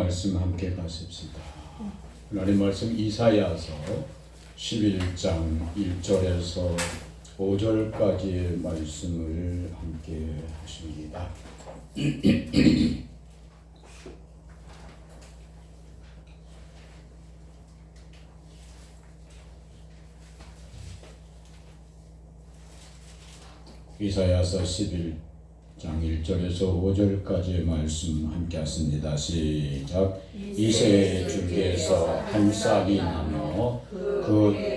말씀 함께 가십시다. 하나님 말씀 이사야서 11장 1절에서 5절까지의 말씀을 함께 하십니다. 이사야서 11장 1절에서 5절까지의 말씀 함께 하십니다. 시작. 이새의 줄기에서 한 싹이 나며 그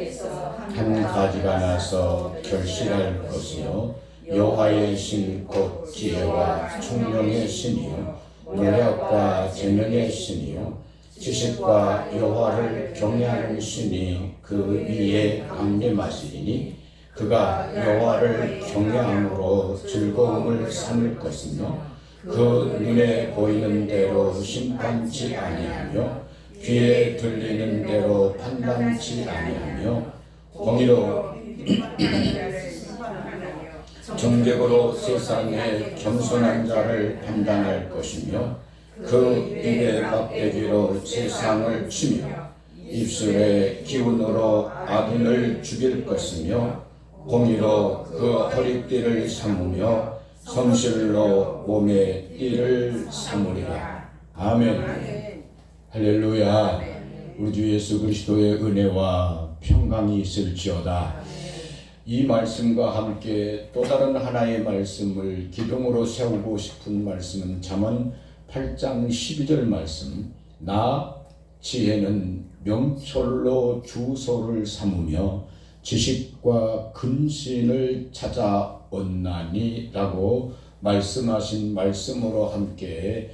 한 가지가 나서 결실할 것이요 여호와의 신 곧 지혜와 총명의 신이요 노력과 재능의 신이요 지식과 여호와를 경외하는 신이 그 위에 강림하시리니 그가 여호와를 경외함으로 즐거움을 삼을 것이며 그 눈에 보이는 대로 심판치 아니하며 귀에 들리는 대로 판단치 아니하며 공의로 정직으로 세상의 겸손한 자를 판단할 것이며 그 입의 막대기로 세상을 치며 입술의 기운으로 악인을 죽일 것이며 공의로 그 허리띠를 삼으며 성실로 몸의 띠를 삼으리라. 아멘. 할렐루야. 우리 주 예수 그리스도의 은혜와 평강이 있을지어다. 이 말씀과 함께 또 다른 하나의 말씀을 기둥으로 세우고 싶은 말씀은 잠언 8장 12절 말씀. 나 지혜는 명철로 주소를 삼으며 지식과 근신을 찾아 얻나니 라고 말씀하신 말씀으로 함께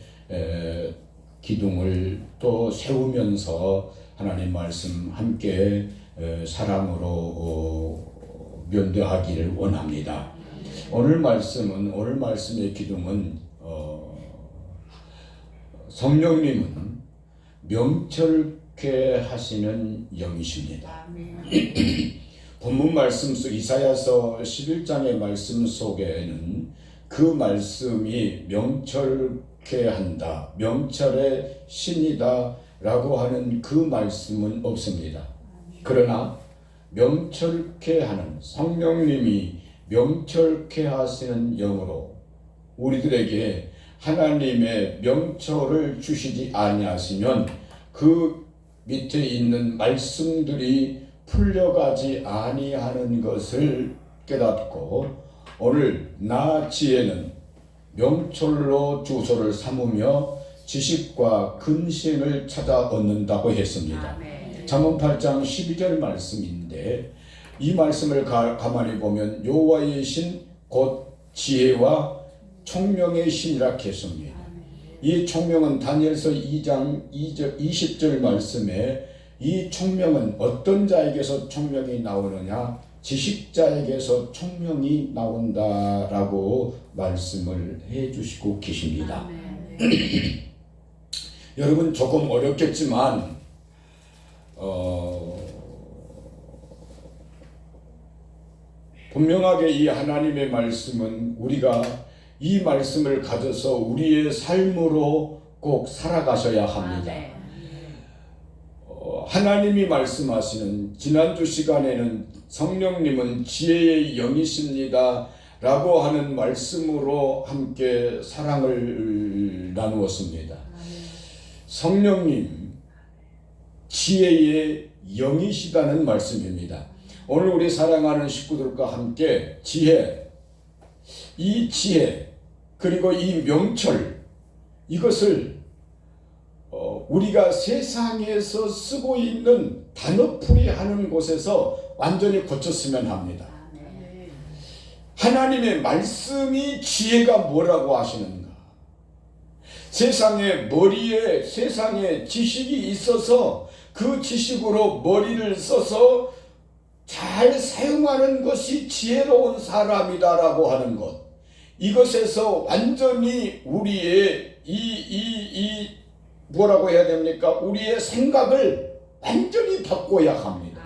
기둥을 또 세우면서 하나님 말씀 함께 사랑으로 면대하기를 원합니다. 오늘 말씀의 기둥은 성령님은 명철케 하시는 영이십니다. 본문 말씀 속 이사야서 11장의 말씀 속에는 그 말씀이 명철케 한다, 명철의 신이다 라고 하는 그 말씀은 없습니다. 그러나 명철케 하는 성령님이 명철케 하시는 영으로 우리들에게 하나님의 명철을 주시지 아니하시면 그 밑에 있는 말씀들이 풀려가지 아니하는 것을 깨닫고 오늘 나 지혜는 명철로 주소를 삼으며 지식과 근신을 찾아 얻는다고 했습니다. 잠언 8장 12절 말씀인데 이 말씀을 가만히 보면 여호와의 신 곧 지혜와 총명의 신이라 했습니다. 이 총명은 다니엘서 2장 20절 말씀에 이 총명은 어떤 자에게서 총명이 나오느냐? 지식자에게서 총명이 나온다라고 말씀을 해주시고 계십니다. 여러분 조금 어렵겠지만 분명하게 이 하나님의 말씀은 우리가 이 말씀을 가져서 우리의 삶으로 꼭 살아가셔야 합니다. 하나님이 말씀하시는 지난주 시간에는 성령님은 지혜의 영이십니다 라고 하는 말씀으로 함께 사랑을 나누었습니다. 성령님 지혜의 영이시다는 말씀입니다. 오늘 우리 사랑하는 식구들과 함께 이 지혜 그리고 이 명철 이것을 우리가 세상에서 쓰고 있는 단어풀이 하는 곳에서 완전히 고쳤으면 합니다. 하나님의 말씀이 지혜가 뭐라고 하시는가? 세상에 지식이 있어서 그 지식으로 머리를 써서 잘 사용하는 것이 지혜로운 사람이다라고 하는 것. 이것에서 완전히 우리의 뭐라고 해야 됩니까? 우리의 생각을 완전히 바꿔야 합니다.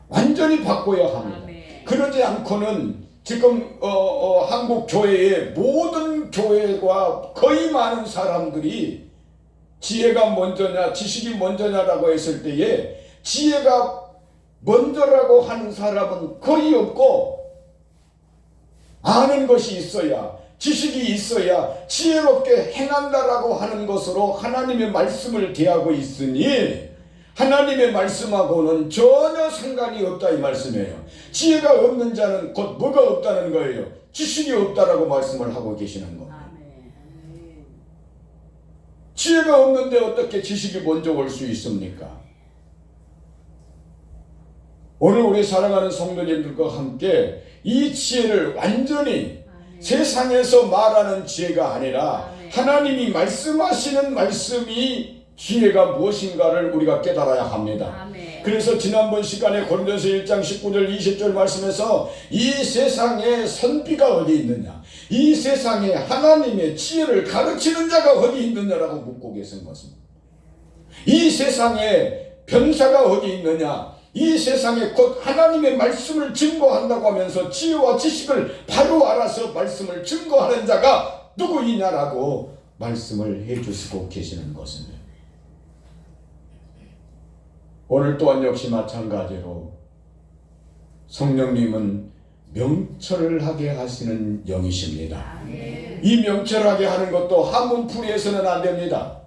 완전히 바꿔야 합니다. 그러지 않고는 지금 한국 교회의 모든 교회가 거의 많은 사람들이 지혜가 먼저냐 지식이 먼저냐라고 했을 때에 지혜가 먼저라고 하는 사람은 거의 없고, 아는 것이 있어야, 지식이 있어야 지혜롭게 행한다라고 하는 것으로 하나님의 말씀을 대하고 있으니 하나님의 말씀하고는 전혀 상관이 없다 이 말씀이에요. 지혜가 없는 자는 곧 뭐가 없다는 거예요? 지식이 없다라고 말씀을 하고 계시는 겁니다. 지혜가 없는데 어떻게 지식이 먼저 올 수 있습니까? 오늘 우리 사랑하는 성도님들과 함께 이 지혜를 완전히 세상에서 말하는 지혜가 아니라 하나님이 말씀하시는 말씀이 지혜가 무엇인가를 우리가 깨달아야 합니다. 그래서 지난번 시간에 고린도서 1장 19절 20절 말씀에서 이 세상에 선비가 어디 있느냐, 이 세상에 하나님의 지혜를 가르치는 자가 어디 있느냐라고 묻고 계신 것입니다. 이 세상에 변사가 어디 있느냐, 이 세상에 곧 하나님의 말씀을 증거한다고 하면서 지혜와 지식을 바로 알아서 말씀을 증거하는 자가 누구이냐라고 말씀을 해주시고 계시는 것입니다. 오늘 또한 역시 마찬가지로 성령님은 명철을 하게 하시는 영이십니다. 이 명철하게 하는 것도 한문풀이에서는 안 됩니다.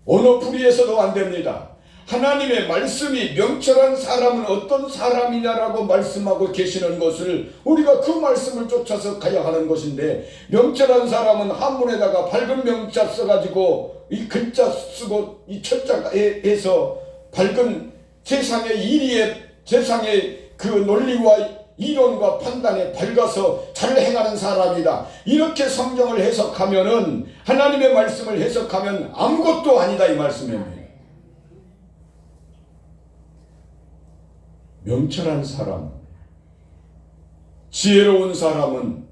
언어풀이에서도 안 됩니다. 하나님의 말씀이 명철한 사람은 어떤 사람이냐라고 말씀하고 계시는 것을 우리가 그 말씀을 쫓아서 가야 하는 것인데, 명철한 사람은 한문에다가 밝은 명자 써가지고 이 글자 쓰고 이 철자에서 밝은 세상의 이리에, 세상의 그 논리와 이론과 판단에 밝아서 잘 행하는 사람이다, 이렇게 성경을 해석하면은, 하나님의 말씀을 해석하면 아무것도 아니다 이 말씀입니다. 명철한 사람, 지혜로운 사람은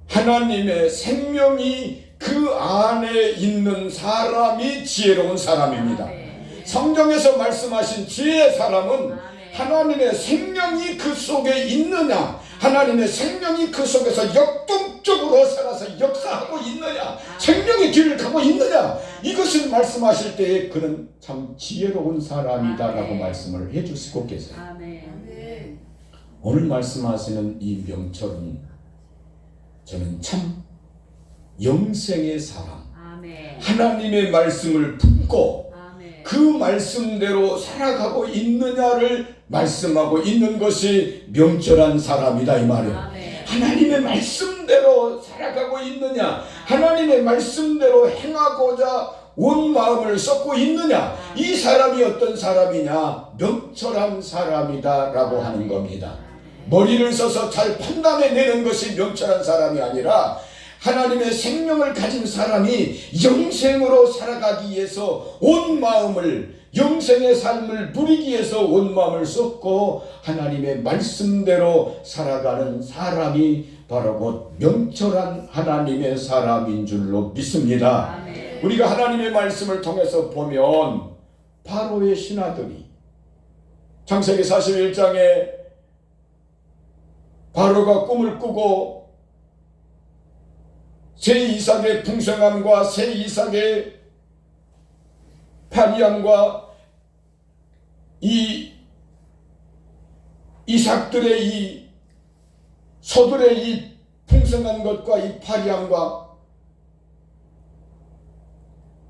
하나님의 생명이 그 안에 있는 사람이 지혜로운 사람입니다. 성경에서 말씀하신 지혜의 사람은 하나님의 생명이 그 속에 있느냐, 하나님의 생명이 그 속에서 역동적으로 살아서 역사하고 있느냐, 생명의 길을 가고 있느냐, 이것을 말씀하실 때에 그는 참 지혜로운 사람이다라고 말씀을 해주시고 계세요. 오늘 말씀하시는 이 명철은 저는 참 영생의 사람, 하나님의 말씀을 품고 그 말씀대로 살아가고 있느냐를 말씀하고 있는 것이 명철한 사람이다 이 말이에요. 하나님의 말씀대로 살아가고 있느냐, 하나님의 말씀대로 행하고자 온 마음을 쏟고 있느냐, 이 사람이 어떤 사람이냐, 명철한 사람이다 라고 하는 겁니다. 머리를 써서 잘 판단해내는 것이 명철한 사람이 아니라 하나님의 생명을 가진 사람이 영생으로 살아가기 위해서 온 마음을, 영생의 삶을 누리기 위해서 온 마음을 쏟고 하나님의 말씀대로 살아가는 사람이 바로 곧 명철한 하나님의 사람인 줄로 믿습니다. 우리가 하나님의 말씀을 통해서 보면 바로의 신하들이 창세기 41장에 바로가 꿈을 꾸고 새 이삭의 풍성함과 새 이삭의 파리함과 이 이삭들의 이 소들의 이 풍성한 것과 이 파리함과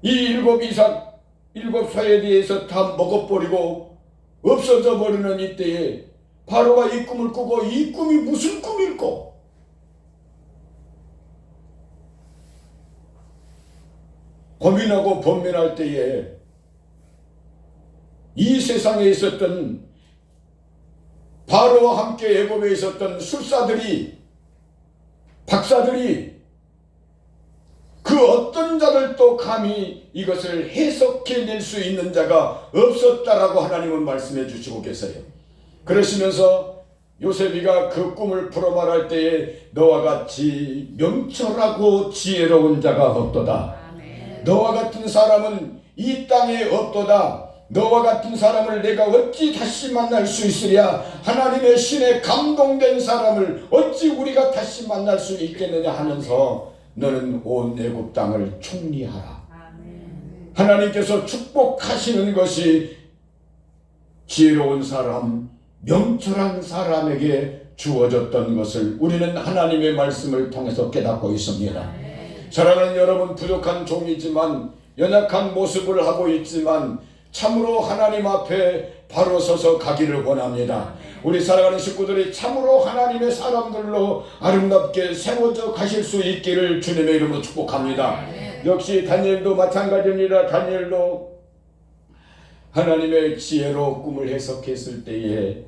이 일곱 이삭, 일곱 소에 대해서 다 먹어버리고 없어져 버리는 이때에 바로가 이 꿈을 꾸고, 이 꿈이 무슨 꿈일꼬? 고민하고 번민할 때에 이 세상에 있었던 바로와 함께 애굽에 있었던 술사들이, 박사들이 그 어떤 자들도 감히 이것을 해석해낼 수 있는 자가 없었다라고 하나님은 말씀해 주시고 계세요. 그러시면서 요셉이가 그 꿈을 풀어 말할 때에 너와 같이 명철하고 지혜로운 자가 없도다. 너와 같은 사람은 이 땅에 없도다. 너와 같은 사람을 내가 어찌 다시 만날 수 있으랴. 하나님의 신에 감동된 사람을 어찌 우리가 다시 만날 수 있겠느냐 하면서 너는 온 애굽 땅을 총리하라. 하나님께서 축복하시는 것이 지혜로운 사람, 명철한 사람에게 주어졌던 것을 우리는 하나님의 말씀을 통해서 깨닫고 있습니다. 사랑하는 여러분, 부족한 종이지만 연약한 모습을 하고 있지만 참으로 하나님 앞에 바로 서서 가기를 원합니다. 우리 사랑하는 식구들이 참으로 하나님의 사람들로 아름답게 세워져 가실 수 있기를 주님의 이름으로 축복합니다. 역시 다니엘도 마찬가지입니다. 다니엘도 하나님의 지혜로 꿈을 해석했을 때에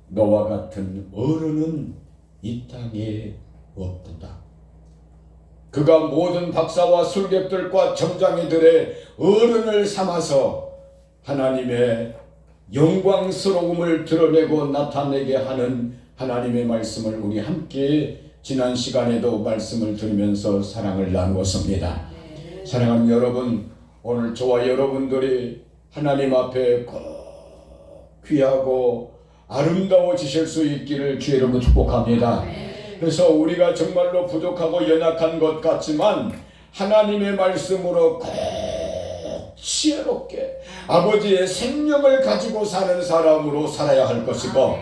너와 같은 어른은 이 땅에 없도다. 그가 모든 박사와 술객들과 점장이들의 어른을 삼아서 하나님의 영광스러움을 드러내고 나타내게 하는 하나님의 말씀을 우리 함께 지난 시간에도 말씀을 들으면서 사랑을 나누었습니다. 사랑하는 여러분, 오늘 저와 여러분들이 하나님 앞에 꼭 귀하고 아름다워지실 수 있기를 주의 이름으로 축복합니다. 그래서 우리가 정말로 부족하고 연약한 것 같지만 하나님의 말씀으로 꼭 지혜롭게 아버지의 생명을 가지고 사는 사람으로 살아야 할 것이고,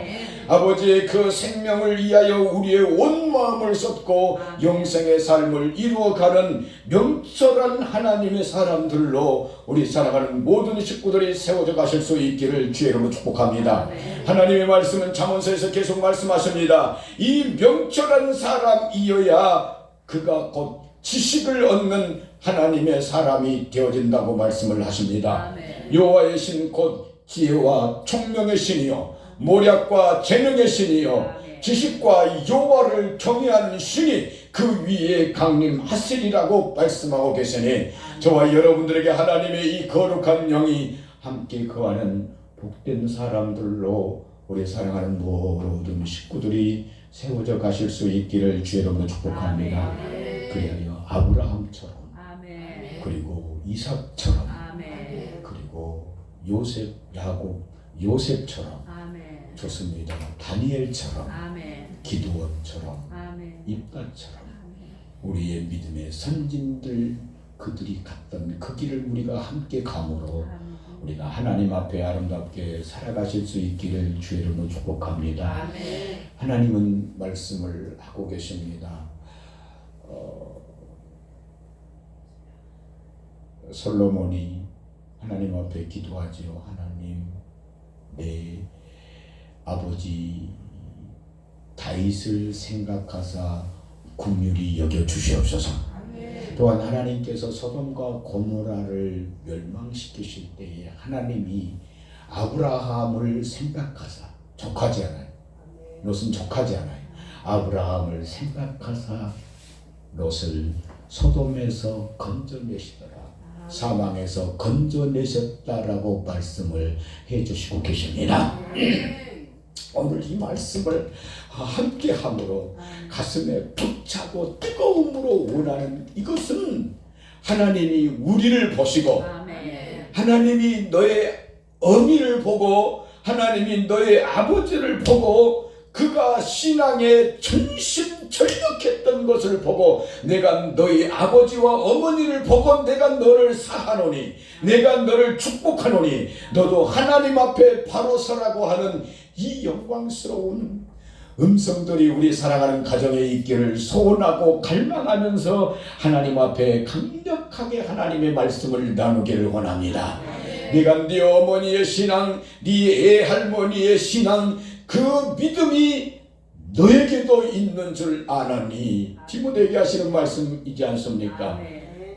아버지의 그 생명을 위하여 우리의 온 마음을 쏟고 영생의 삶을 이루어가는 명철한 하나님의 사람들로 우리 살아가는 모든 식구들이 세워져 가실 수 있기를 주의 이름으로 축복합니다. 하나님의 말씀은 잠언서에서 계속 말씀하십니다. 이 명철한 사람이어야 그가 곧 지식을 얻는 하나님의 사람이 되어진다고 말씀을 하십니다. 여호와의 신 곧 지혜와 총명의 신이요 모략과 재능의 신이요 지식과 여호와를 경외하는 신이 그 위에 강림하시리라고 말씀하고 계시니 저와 여러분들에게 하나님의 이 거룩한 영이 함께 거하는 복된 사람들로 우리 사랑하는 모든 식구들이 세워져 가실 수 있기를 주의 이름으로 축복합니다. 그리하여 아브라함처럼, 그리고 이삭처럼, 그리고 요셉, 야곱, 요셉처럼, 좋습니다. 다니엘처럼, 기드온처럼, 입다처럼 우리의 믿음의 선진들 그들이 갔던 그 길을 우리가 함께 감으로 우리가 하나님 앞에 아름답게 살아가실 수 있기를 주의 이름으로 축복합니다. 하나님은 말씀을 하고 계십니다. 솔로몬이 하나님 앞에 기도하지요. 하나님, 내 아버지 다윗을 생각하사 긍휼히 여겨 주시옵소서. 또한 하나님께서 소돔과 고모라를 멸망시키실 때에 하나님이 아브라함을 생각하사, 족하지 않아요. 롯은 족하지 않아요. 아브라함을 생각하사 롯을 소돔에서 건져내시더라, 사망에서 건져내셨다라고 말씀을 해주시고 계십니다. 오늘 이 말씀을 함께 함으로 가슴에 벅차고 뜨거움으로 원하는 이것은 하나님이 우리를 보시고 하나님이 너의 어미를 보고 하나님이 너의 아버지를 보고 그가 신앙에 전심전력했던 것을 보고 내가 너희 아버지와 어머니를 보고 내가 너를 사하노니 내가 너를 축복하노니 너도 하나님 앞에 바로 서라고 하는 이 영광스러운 음성들이 우리 사랑하는 가정에 있기를 소원하고 갈망하면서 하나님 앞에 강력하게 하나님의 말씀을 나누기를 원합니다. 네가 네 어머니의 신앙, 네 애할머니의 신앙, 그 믿음이 너에게도 있는 줄 아나니 디모데에게 하시는 말씀이지 않습니까?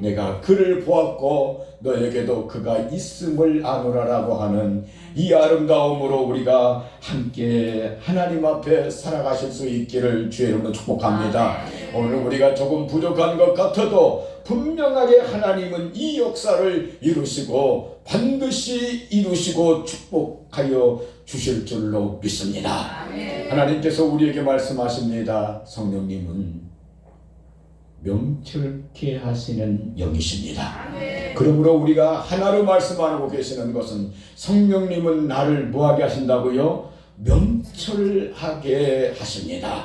내가 그를 보았고 너에게도 그가 있음을 아노라라고 하는 이 아름다움으로 우리가 함께 하나님 앞에 살아가실 수 있기를 주의 이름으로 축복합니다. 오늘 우리가 조금 부족한 것 같아도 분명하게 하나님은 이 역사를 이루시고 반드시 이루시고 축복하여 주실 줄로 믿습니다. 하나님께서 우리에게 말씀하십니다. 성령님은 명철케 하시는 영이십니다. 그러므로 우리가 하나로 말씀하고 계시는 것은 성령님은 나를 뭐하게 하신다고요? 명철하게 하십니다.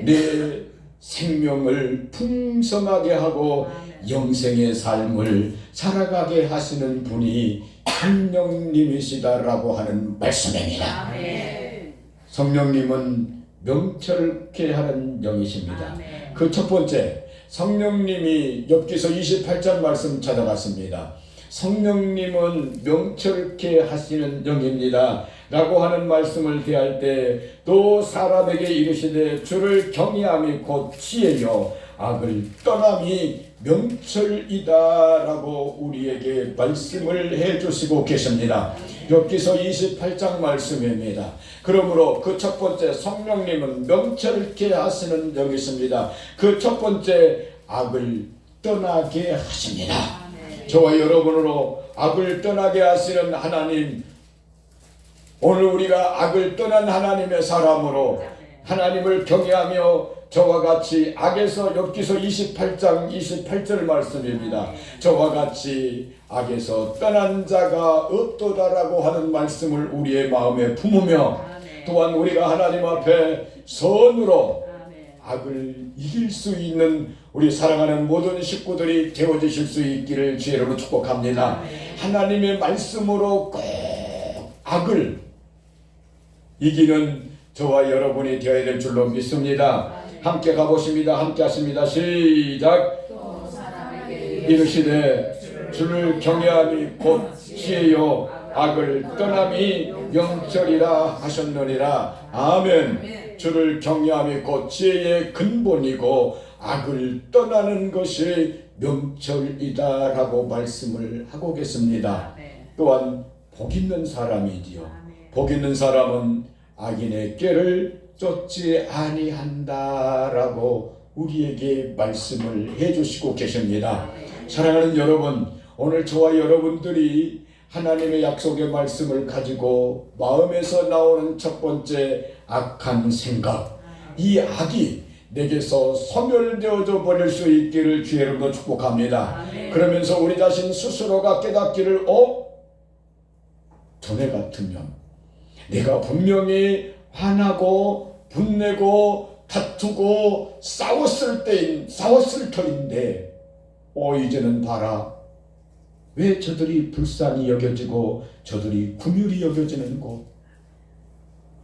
내 생명을 풍성하게 하고 영생의 삶을 살아가게 하시는 분이 성령님이시다라고 하는 말씀입니다. 성령님은 명철케 하는 영이십니다. 그 첫 번째, 성령님이 욥기서 28장 말씀 찾아갔습니다. 성령님은 명철케 하시는 영입니다 라고 하는 말씀을 대할 때 또 사람에게 이르시되 주를 경외함이 곧 지혜요 악을 떠남이 명철이다 라고 우리에게 말씀을 해주시고 계십니다. 욥기서 28장 말씀입니다. 그러므로 그 첫 번째, 성령님은 명철케 하시는 영이십니다. 그 첫 번째, 악을 떠나게 하십니다. 저와 여러분으로 악을 떠나게 하시는 하나님, 오늘 우리가 악을 떠난 하나님의 사람으로 하나님을 경외하며 저와 같이 악에서, 욥기서 28장 28절 말씀입니다. 저와 같이 악에서 떠난 자가 없도다라고 하는 말씀을 우리의 마음에 품으며 또한 우리가 하나님 앞에 선으로 악을 이길 수 있는 우리 사랑하는 모든 식구들이 되어주실 수 있기를 주의로 축복합니다. 하나님의 말씀으로 꼭 악을 이기는 저와 여러분이 되어야 될 줄로 믿습니다. 함께 가보십니다. 함께 하십니다. 시작. 이르시되 주를 경외함이 곧 지혜요 악을 떠남이 명철이라 하셨느니라. 아멘. 주를 경외함이 곧 지혜의 근본이고 악을 떠나는 것이 명철이다 라고 말씀을 하고 계십니다. 또한 복 있는 사람이지요. 복 있는 사람은 악인의 꾀를 쫓지 아니한다라고 우리에게 말씀을 해주시고 계십니다. 사랑하는 여러분, 오늘 저와 여러분들이 하나님의 약속의 말씀을 가지고 마음에서 나오는 첫 번째 악한 생각, 이 악이 내게서 소멸되어져 버릴 수 있기를 주의로 축복합니다. 그러면서 우리 자신 스스로가 깨닫기를 전에 같으면 내가 분명히 화나고 분내고 다투고 싸웠을 터인데 이제는 봐라. 왜 저들이 불쌍히 여겨지고 저들이 긍휼히 여겨지는 곳.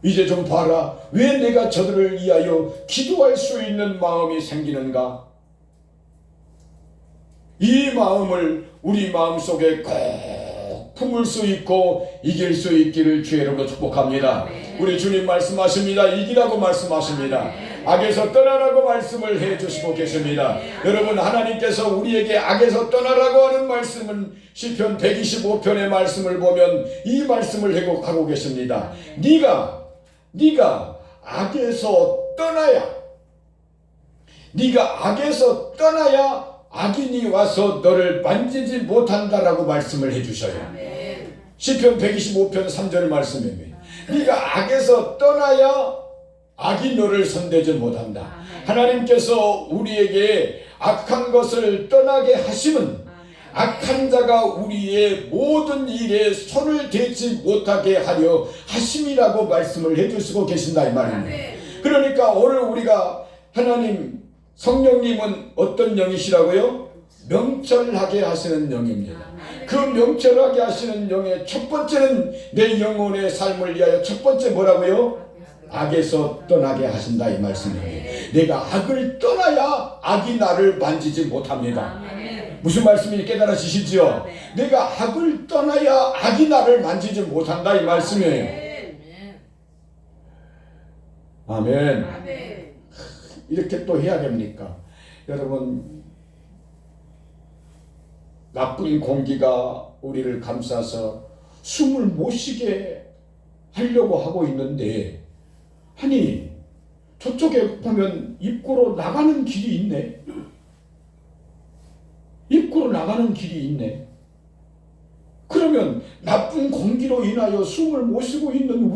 이제 좀 봐라. 왜 내가 저들을 위하여 기도할 수 있는 마음이 생기는가. 이 마음을 우리 마음속에 꼭 품을 수 있고 이길 수 있기를 주의로 축복합니다. 우리 주님 말씀하십니다. 이기라고 말씀하십니다. 악에서 떠나라고 말씀을 해주시고 계십니다. 여러분, 하나님께서 우리에게 악에서 떠나라고 하는 말씀은 시편 125편의 말씀을 보면 이 말씀을 하고 계십니다. 네가 악에서 떠나야 악인이 와서 너를 만지지 못한다라고 말씀을 해주셔요. 시편 125편 3절 말씀입니다. 네가 악에서 떠나야 악이 너를 손대지 못한다. 하나님께서 우리에게 악한 것을 떠나게 하심은 악한 자가 우리의 모든 일에 손을 대지 못하게 하려 하심이라고 말씀을 해주시고 계신다 이 말입니다. 그러니까 오늘 우리가 하나님 성령님은 어떤 영이시라고요? 명철하게 하시는 영입니다. 그 명철하게 하시는 영의 첫 번째는 내 영혼의 삶을 위하여 첫 번째 뭐라고요? 악에서 떠나게 하신다 이 말씀입니다. 내가 악을 떠나야 악이 나를 만지지 못합니다. 무슨 말씀인지 깨달아지시죠? 내가 악을 떠나야 악이 나를 만지지 못한다 이 말씀이에요. 아멘. 이렇게 또 해야 됩니까? 여러분, 나쁜 공기가 우리를 감싸서 숨을 못 쉬게 하려고 하고 있는데, 아니 저쪽에 보면 입구로 나가는 길이 있네. 입구로 나가는 길이 있네. 그러면 나쁜 공기로 인하여 숨을 못 쉬고 있는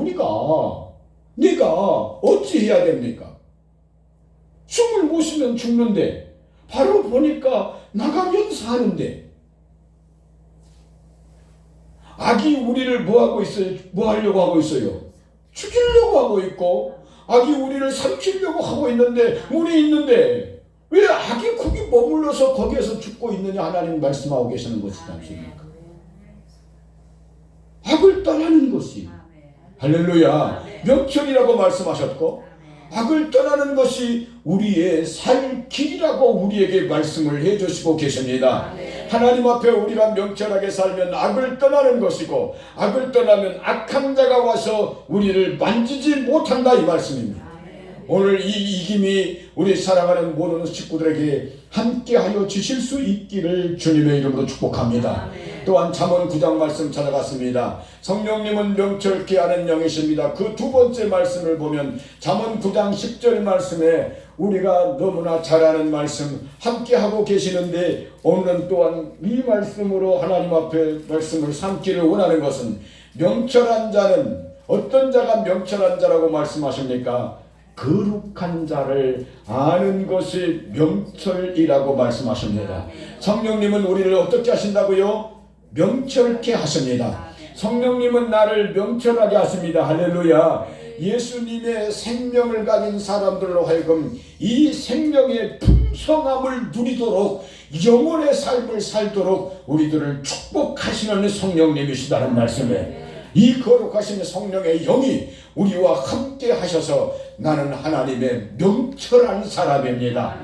내가 어찌 해야 됩니까? 숨을 못 쉬면 죽는데 바로 보니까 나가면 사는데 악이 우리를 뭐 하려고 하고 있어요? 죽이려고 하고 있고 악이 우리를 삼키려고 하고 있는데, 문이 있는데 왜 악이 거기 머물러서 거기에서 죽고 있느냐 하나님 말씀하고 계시는 것이지 않습니까? 악을 떠나는 것이 할렐루야 명철이라고 말씀하셨고, 악을 떠나는 것이 우리의 살 길이라고 우리에게 말씀을 해주시고 계십니다. 하나님 앞에 우리가 명철하게 살면 악을 떠나는 것이고, 악을 떠나면 악한 자가 와서 우리를 만지지 못한다 이 말씀입니다. 오늘 이 이김이 우리 사랑하는 모든 식구들에게 함께하여 주실 수 있기를 주님의 이름으로 축복합니다. 또한 잠언 9장 말씀 찾아갔습니다. 성령님은 명철케 하는 영이십니다. 그 두 번째 말씀을 보면 잠언 9장 10절 말씀에 우리가 너무나 잘 아는 말씀 함께하고 계시는데, 오늘은 또한 이 말씀으로 하나님 앞에 말씀을 삼기를 원하는 것은, 명철한 자는 어떤 자가 명철한 자라고 말씀하십니까? 거룩한 자를 아는 것이 명철이라고 말씀하십니다. 성령님은 우리를 어떻게 하신다고요? 명철케 하십니다. 성령님은 나를 명철하게 하십니다. 할렐루야. 예수님의 생명을 가진 사람들로 하여금 이 생명의 풍성함을 누리도록, 영혼의 삶을 살도록 우리들을 축복하시는 성령님이시다는 말씀에, 이 거룩하신 성령의 영이 우리와 함께 하셔서 나는 하나님의 명철한 사람입니다,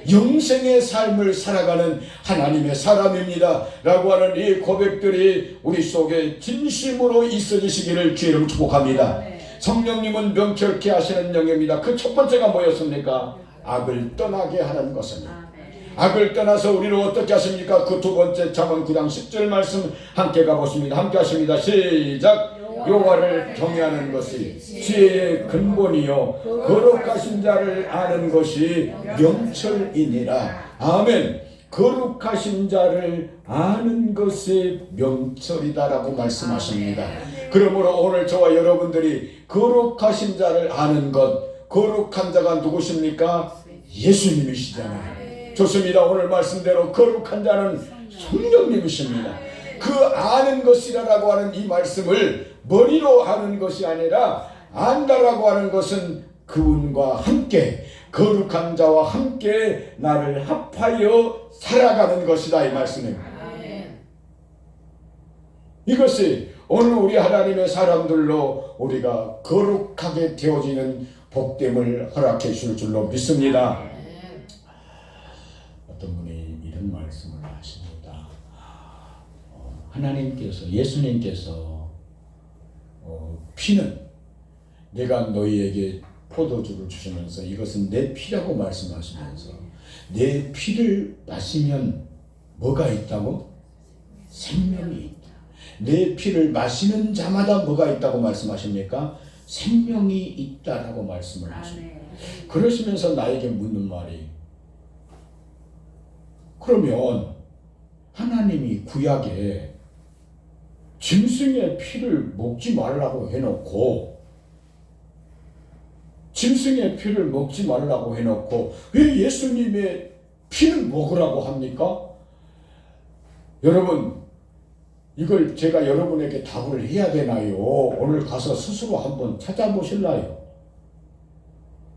영생의 삶을 살아가는 하나님의 사람입니다 라고 하는 이 고백들이 우리 속에 진심으로 있어지시기를 주의로 축복합니다. 성령님은 명철케 하시는 영입니다. 그 첫 번째가 뭐였습니까? 악을 떠나게 하는 것입니다. 악을 떠나서 우리를 어떻게 하십니까? 그 두 번째 잠언 9장 10절 말씀 함께 가보십니다. 함께 하십니다. 시작. 여호와를 경외하는 것이 지혜의 근본이요 거룩하신 자를 아는 것이 명철이니라. 아멘. 거룩하신 자를 아는 것이 명철이다라고 말씀하십니다. 그러므로 오늘 저와 여러분들이 거룩하신 자를 아는 것, 거룩한 자가 누구십니까? 예수님이시잖아요. 좋습니다. 오늘 말씀대로 거룩한 자는 성령님이십니다. 그 아는 것이라고 하는 이 말씀을 머리로 아는 것이 아니라, 안다라고 하는 것은 그분과 함께, 거룩한 자와 함께 나를 합하여 살아가는 것이다 이 말씀입니다. 이것이 오늘 우리 하나님의 사람들로 우리가 거룩하게 되어지는 복됨을 허락해 주실 줄로 믿습니다. 어떤 분이 이런 말씀을 하십니다. 하나님께서, 예수님께서 피는 내가 너희에게 포도주를 주시면서 이것은 내 피라고 말씀하시면서, 내 피를 마시면 뭐가 있다고? 생명이 있다. 내 피를 마시는 자마다 뭐가 있다고 말씀하십니까? 생명이 있다라고 말씀을 하십니다. 그러시면서 나에게 묻는 말이, 그러면 하나님이 구약에 짐승의 피를 먹지 말라고 해놓고, 짐승의 피를 먹지 말라고 해놓고 왜 예수님의 피를 먹으라고 합니까? 여러분, 이걸 제가 여러분에게 답을 해야 되나요? 오늘 가서 스스로 한번 찾아보실래요?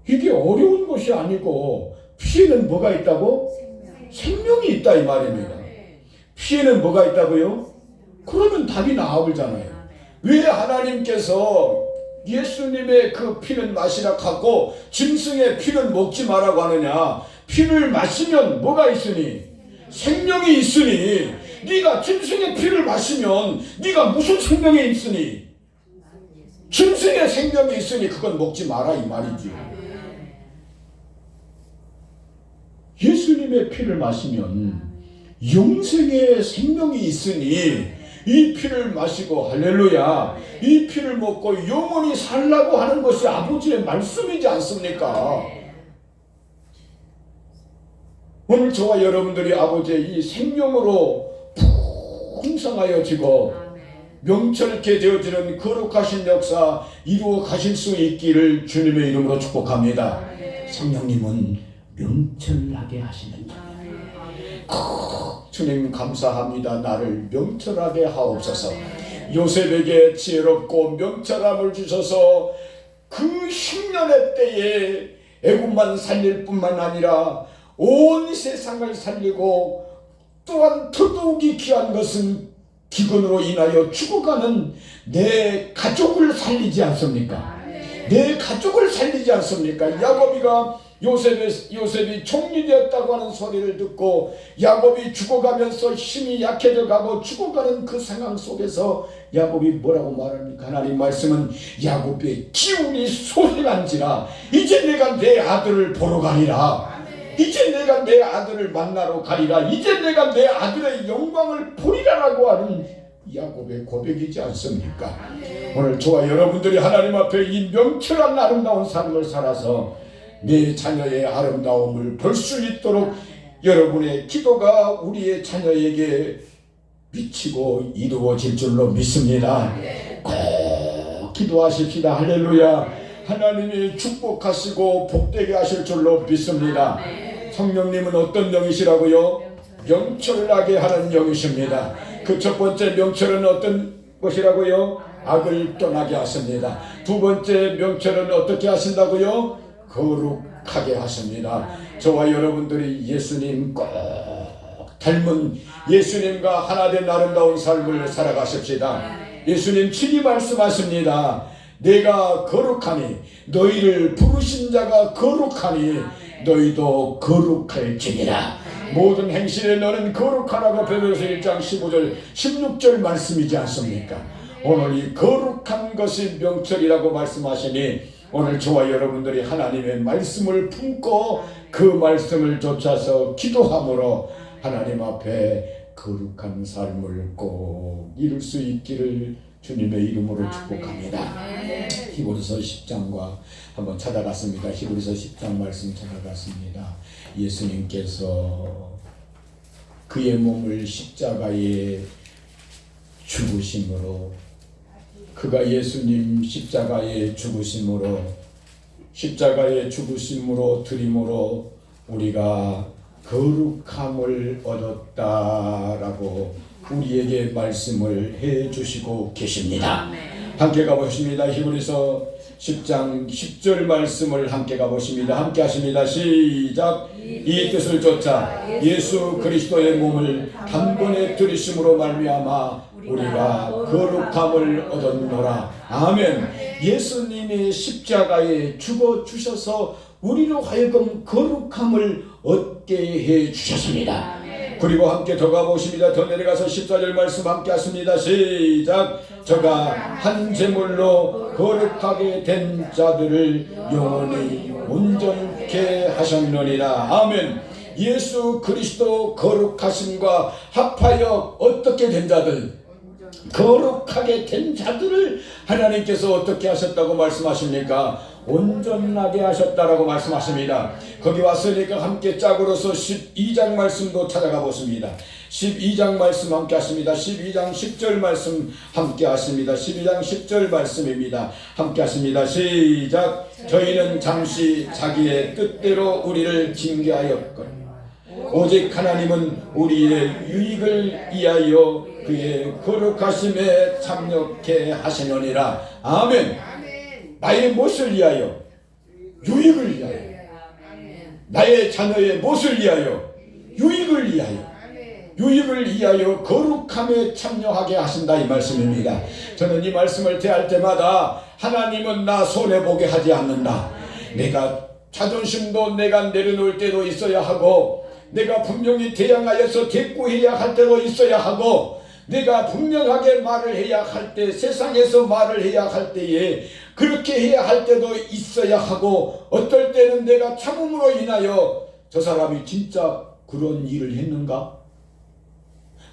이게 어려운 것이 아니고, 피에는 뭐가 있다고? 생명이 있다 이 말입니다. 피에는 뭐가 있다고요? 그러면 답이 나오잖아요. 왜 하나님께서 예수님의 그 피는 마시라 하고 짐승의 피는 먹지 말라고 하느냐? 피를 마시면 뭐가 있으니? 생명이 있으니, 네가 짐승의 피를 마시면 네가 무슨 생명이 있으니? 짐승의 생명이 있으니 그건 먹지 마라 이 말이지. 예수님의 피를 마시면 영생의 생명이 있으니 이 피를 마시고, 할렐루야, 이 피를 먹고 영원히 살라고 하는 것이 아버지의 말씀이지 않습니까? 오늘 저와 여러분들이 아버지의 이 생명으로 풍성하여지고 명철케 되어지는 거룩하신 역사 이루어 가실 수 있기를 주님의 이름으로 축복합니다. 성령님은 명철하게 하시는 자. 주님 감사합니다. 나를 명철하게 하옵소서. 요셉에게 지혜롭고 명철함을 주셔서 그 흉년의 때에 애굽만 살릴 뿐만 아니라 온 세상을 살리고 또한 더더욱이 귀한 것은 기근으로 인하여 죽어가는 내 가족을 살리지 않습니까? 내 가족을 살리지 않습니까? 야곱이가 요셉이 총리되었다고 하는 소리를 듣고 야곱이 죽어가면서 힘이 약해져 가고 죽어가는 그 상황 속에서 야곱이 뭐라고 말합니까? 하나님 말씀은 야곱의 기운이 소실한지라 이제 내가 내 아들을 보러 가리라. 이제 내가 내 아들을 만나러 가리라. 이제 내가 내 아들의 영광을 보리라라고 하는 야곱의 고백이지 않습니까? 오늘 저와 여러분들이 하나님 앞에 이 명철한 아름다운 삶을 살아서 내 자녀의 아름다움을 볼 수 있도록 여러분의 기도가 우리의 자녀에게 미치고 이루어질 줄로 믿습니다. 꼭 기도하십시다. 할렐루야. 하나님이 축복하시고 복되게 하실 줄로 믿습니다. 성령님은 어떤 영이시라고요? 명철나게 하는 영이십니다. 그 첫 번째 명철은 어떤 것이라고요? 악을 떠나게 하십니다. 두 번째 명철은 어떻게 하신다고요? 거룩하게 하십니다. 저와 여러분들이 예수님 꼭 닮은 예수님과 하나 된 아름다운 삶을 살아가십시다. 예수님 친히 말씀하십니다. 내가 거룩하니 너희를 부르신 자가 거룩하니 너희도 거룩할지니라. 모든 행실에 너는 거룩하라고 베드로서 1장 15절 16절 말씀이지 않습니까? 오늘 이 거룩한 것이 명철이라고 말씀하시니 오늘 저와 여러분들이 하나님의 말씀을 품고 그 말씀을 좇아서 기도함으로 하나님 앞에 거룩한 삶을 꼭 이룰 수 있기를 주님의 이름으로 축복합니다. 히브리서 10장과 한번 찾아갔습니다. 히브리서 10장 말씀 찾아갔습니다. 예수님께서 그의 몸을 십자가에 죽으심으로 그가 예수님 십자가에 죽으심으로 드림으로 우리가 거룩함을 얻었다라고 우리에게 말씀을 해주시고 계십니다. 함께 가보십니다. 히브리서 10장 10절 말씀을 함께 가보십니다. 함께 하십니다. 시작. 이 뜻을 좇아 예수 그리스도의 몸을 단번에 들이심으로 말미암아 우리가 거룩함을 얻었노라. 아멘. 예수님이 십자가에 죽어주셔서 우리로 하여금 거룩함을 얻게 해주셨습니다. 그리고 함께 더 가보십니다. 더 내려가서 14절 말씀 함께 하십니다. 시작. 저가 한 제물로 거룩하게 된 자들을 영원히 온전케 하셨느니라. 아멘. 예수 그리스도 거룩하심과 합하여 어떻게 된 자들, 거룩하게 된 자들을 하나님께서 어떻게 하셨다고 말씀하십니까? 온전하게 하셨다라고 말씀하십니다. 거기 왔으니까 함께 짝으로서 12장 말씀도 찾아가 보십니다. 12장 말씀 함께 하십니다. 12장 10절 말씀 함께 하십니다. 12장 10절 말씀입니다. 함께 하십니다. 시작. 저희는 잠시 자기의 뜻대로 우리를 징계하였거늘 오직 하나님은 우리의 유익을 위하여 그의 거룩하심에 참여케 하시느니라. 아멘. 나의 무엇을 위하여? 유익을 위하여. 나의 자녀의 무엇을 위하여? 유익을 위하여. 유익을 위하여 거룩함에 참여하게 하신다 이 말씀입니다. 저는 이 말씀을 대할 때마다 하나님은 나 손해보게 하지 않는다. 내가 자존심도 내가 내려놓을 때도 있어야 하고 내가 분명히 대항하여서 대꾸해야 할 때도 있어야 하고 내가 분명하게 말을 해야 할 때, 세상에서 말을 해야 할 때에 그렇게 해야 할 때도 있어야 하고 어떨 때는 내가 참음으로 인하여 저 사람이 진짜 그런 일을 했는가?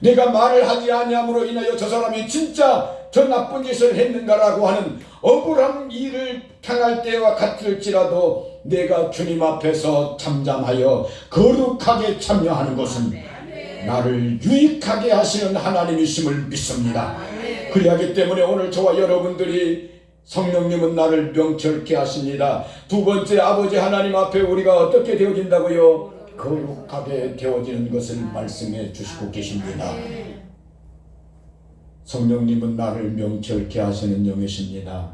내가 말을 하지 아니함으로 인하여 저 사람이 진짜 저 나쁜 짓을 했는가라고 하는 억울한 일을 당할 때와 같을지라도 내가 주님 앞에서 잠잠하여 거룩하게 참여하는 것은 나를 유익하게 하시는 하나님이심을 믿습니다. 그리하기 때문에 오늘 저와 여러분들이 성령님은 나를 명철케 하십니다. 두 번째, 아버지 하나님 앞에 우리가 어떻게 되어진다고요? 거룩하게 되어지는 것을 말씀해 주시고 계십니다. 성령님은 나를 명철케 하시는 영이십니다.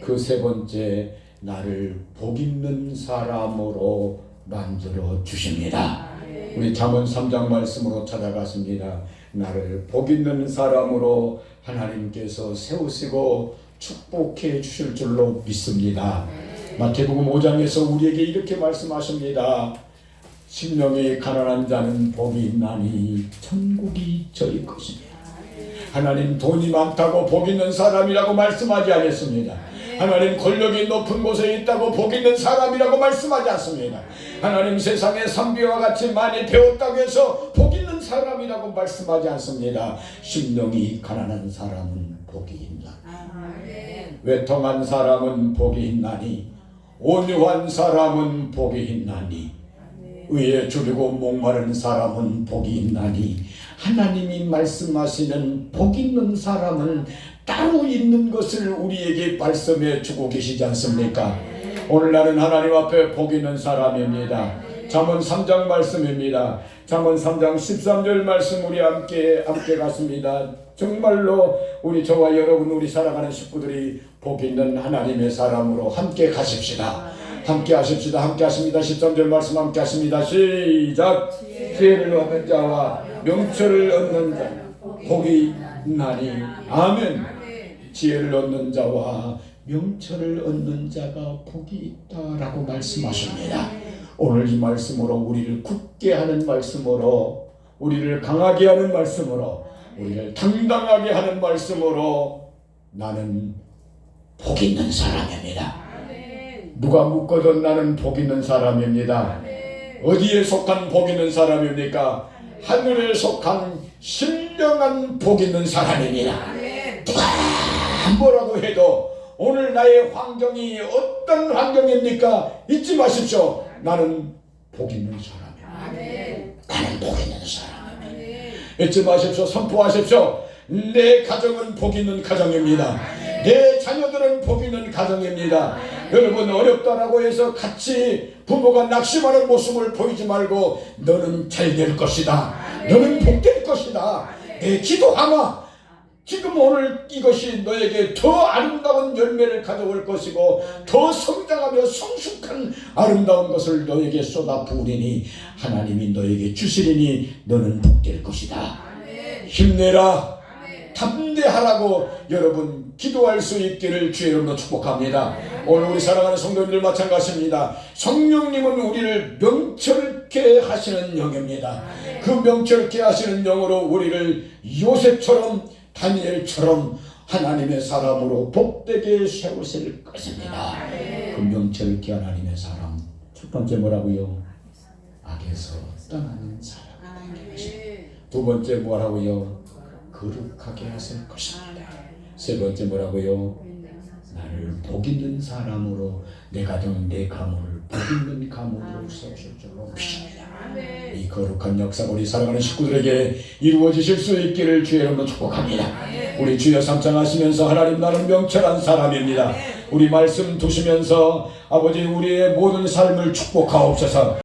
그 세 번째, 나를 복 있는 사람으로 만들어 주십니다. 우리 잠언 3장 말씀으로 찾아갔습니다. 나를 복 있는 사람으로 하나님께서 세우시고 축복해 주실 줄로 믿습니다. 마태복음 5장에서 우리에게 이렇게 말씀하십니다. 심령이 가난한 자는 복이 있나니 천국이 저희 것입니다. 하나님 돈이 많다고 복 있는 사람이라고 말씀하지 않았습니다. 하나님 권력이 높은 곳에 있다고 복 있는 사람이라고 말씀하지 않습니다. 하나님 세상에 선비와 같이 많이 배웠다고 해서 복 있는 사람이라고 말씀하지 않습니다. 심령이 가난한 사람은 복이 있나? 외통한 사람은 복이 있나니? 온유한 사람은 복이 있나니? 의에 줄이고 목마른 사람은 복이 있나니? 하나님이 말씀하시는 복 있는 사람은 따로 있는 것을 우리에게 말씀해 주고 계시지 않습니까? 오늘날은 하나님 앞에 복 있는 사람입니다. 잠언 3장 말씀입니다. 잠언 3장 13절 말씀 우리 함께 갔습니다. 정말로 저와 여러분 우리 살아가는 식구들이 복 있는 하나님의 사람으로 함께 가십시다. 함께 하십시다. 함께 하십니다. 13절 말씀 함께 하십니다. 시작. 지혜를 얻는 자와 명철을 얻는 자 복이 있나니. 아멘. 지혜를 얻는 자와 명철을 얻는 자가 복이 있다라고 말씀하십니다. 오늘 이 말씀으로 우리를 굳게 하는 말씀으로, 우리를 강하게 하는 말씀으로, 우리를 당당하게 하는 말씀으로 나는 복 있는 사람입니다. 누가 묶어도 나는 복 있는 사람입니다. 어디에 속한 복 있는 사람입니까? 하늘에 속한 신령한 복 있는 사람입니다. 누가 뭐라고 해도 오늘 나의 환경이 어떤 환경입니까? 잊지 마십시오. 나는 복 있는 사람이야. 나는 복 있는 사람이야. 잊지 마십시오. 선포하십시오. 내 가정은 복 있는 가정입니다. 내 자녀들은 복 있는 가정입니다. 여러분 어렵다라고 해서 같이 부모가 낙심하는 모습을 보이지 말고 너는 잘 될 것이다. 너는 복될 것이다. 내 기도하마. 지금 오늘 이것이 너에게 더 아름다운 열매를 가져올 것이고 더 성장하며 성숙한 아름다운 것을 너에게 쏟아 부으리니 하나님이 너에게 주시리니 너는 복될 것이다. 힘내라. 담대하라고 여러분 기도할 수 있기를 주의 이름으로 축복합니다. 오늘 우리 사랑하는 성도님들 마찬가지입니다. 성령님은 우리를 명철케 하시는 영입니다. 그 명철케 하시는 영으로 우리를 요셉처럼 다니엘처럼 하나님의 사람으로 복되게 세우실 것입니다. 그 명철케 하나님의 사람 첫 번째 뭐라고요? 악에서 떠나는 사람. 두 번째 뭐라고요? 거룩하게 하실 것입니다. 세 번째 뭐라고요? 나를 복 있는 사람으로 내 가정 내 가문을 복 있는 가문으로 세우실 줄로 믿습니다. 이 거룩한 역사 우리 사랑하는 식구들에게 이루어지실 수 있기를 주의 이름으로 축복합니다. 우리 주여 삼창하시면서 하나님 나는 명철한 사람입니다. 우리 말씀 두시면서 아버지 우리의 모든 삶을 축복하옵소서.